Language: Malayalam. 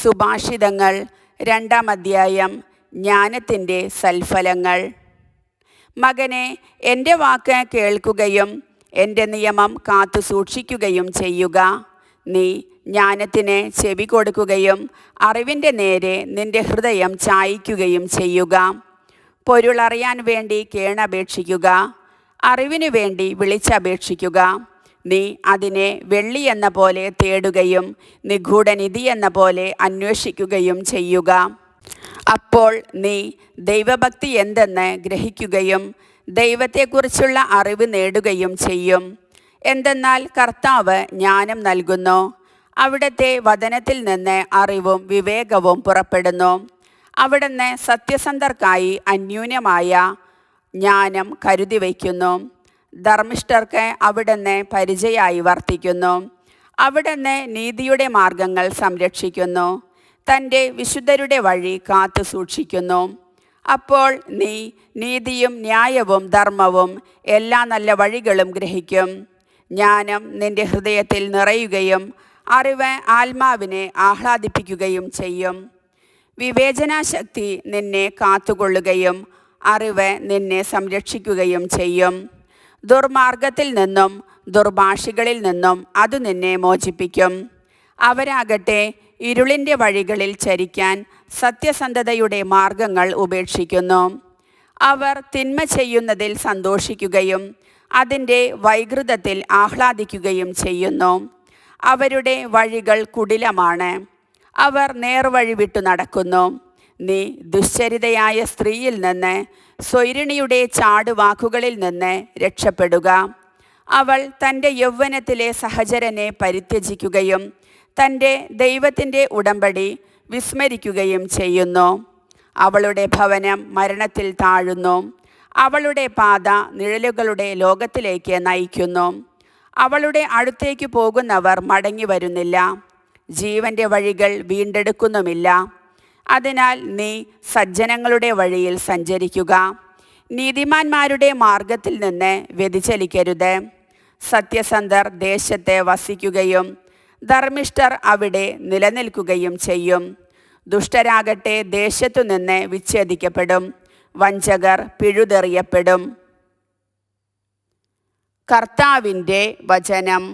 സുഭാഷിതങ്ങൾ 2-ാം അധ്യായം. ജ്ഞാനത്തിൻ്റെ സൽഫലങ്ങൾ. മകനെ, എൻ്റെ വാക്ക് കേൾക്കുകയും എൻ്റെ നിയമം കാത്തു സൂക്ഷിക്കുകയും ചെയ്യുക. നീ ജ്ഞാനത്തിന് ചെവി കൊടുക്കുകയും അറിവിൻ്റെ നേരെ നിൻ്റെ ഹൃദയം ചായിക്കുകയും ചെയ്യുക. പൊരുളറിയാൻ വേണ്ടി കേണപേക്ഷിക്കുക, അറിവിനു വേണ്ടി വിളിച്ചപേക്ഷിക്കുക. നീ അതിനെ വെള്ളി എന്ന പോലെ തേടുകയും നിഗൂഢനിധി എന്ന പോലെ അന്വേഷിക്കുകയും ചെയ്യുക. അപ്പോൾ നീ ദൈവഭക്തി എന്തെന്ന് ഗ്രഹിക്കുകയും ദൈവത്തെക്കുറിച്ചുള്ള അറിവ് നേടുകയും ചെയ്യും. എന്തെന്നാൽ കർത്താവ് ജ്ഞാനം നൽകുന്നു, അവിടുത്തെ വചനത്തിൽ നിന്ന് അറിവും വിവേകവും പുറപ്പെടുന്നു. അവിടുന്ന് സത്യസന്ധർക്കായി അന്യൂനമായ ജ്ഞാനം കരുതി വയ്ക്കുന്നു. ധർമ്മിഷ്ഠർക്ക് അവിടുന്ന് പരിചയായി വർത്തിക്കുന്നു. അവിടുന്ന് നീതിയുടെ മാർഗങ്ങൾ സംരക്ഷിക്കുന്നു, തൻ്റെ വിശുദ്ധരുടെ വഴി കാത്തു സൂക്ഷിക്കുന്നു. അപ്പോൾ നീ നീതിയും ന്യായവും ധർമ്മവും എല്ലാ നല്ല വഴികളും ഗ്രഹിക്കും. ജ്ഞാനം നിൻ്റെ ഹൃദയത്തിൽ നിറയുകയും അറിവ് ആത്മാവിനെ ആഹ്ലാദിപ്പിക്കുകയും ചെയ്യും. വിവേചനാശക്തി നിന്നെ കാത്തുകൊള്ളുകയും അറിവ് നിന്നെ സംരക്ഷിക്കുകയും ചെയ്യും. ദുർമാർഗത്തിൽ നിന്നും ദുർഭാഷികളിൽ നിന്നും അത് നിന്നെ മോചിപ്പിക്കും. അവരാകട്ടെ ഇരുളിൻ്റെ വഴികളിൽ ചരിക്കാൻ സത്യസന്ധതയുടെ മാർഗങ്ങൾ ഉപേക്ഷിക്കുന്നു. അവർ തിന്മ ചെയ്യുന്നതിൽ സന്തോഷിക്കുകയും അതിൻ്റെ വൈകൃതത്തിൽ ആഹ്ലാദിക്കുകയും ചെയ്യുന്നു. അവരുടെ വഴികൾ കുടിലമാണ്, അവർ നേർവഴി വിട്ടു നടക്കുന്നു. നീ ദുശ്ചരിതയായ സ്ത്രീയിൽ നിന്ന്, സ്വൈരിണിയുടെ ചാടുവാക്കുകളിൽ നിന്ന് രക്ഷപ്പെടുക. അവൾ തൻ്റെ യൗവനത്തിലെ സഹചരനെ പരിത്യജിക്കുകയും തൻ്റെ ദൈവത്തിൻ്റെ ഉടമ്പടി വിസ്മരിക്കുകയും ചെയ്യുന്നു. അവളുടെ ഭവനം മരണത്തിൽ താഴുന്നു, അവളുടെ പാത നിഴലുകളുടെ ലോകത്തിലേക്ക് നയിക്കുന്നു. അവളുടെ അടുത്തേക്ക് പോകുന്നവർ മടങ്ങി വരുന്നില്ല, ജീവൻ്റെ വഴികൾ വീണ്ടെടുക്കുന്നുമില്ല. അതിനാൽ നീ സജ്ജനങ്ങളുടെ വഴിയിൽ സഞ്ചരിക്കുക, നീതിമാന്മാരുടെ മാർഗത്തിൽ നിന്ന് വ്യതിചലിക്കരുത്. സത്യസന്ധർ ദേശത്തെ വസിക്കുകയും ധർമ്മിഷ്ഠർ അവിടെ നിലനിൽക്കുകയും ചെയ്യും. ദുഷ്ടരാകട്ടെ ദേശത്തു നിന്ന് വിച്ഛേദിക്കപ്പെടും, വഞ്ചകർ പിഴുതെറിയപ്പെടും. കർത്താവിൻ്റെ വചനം.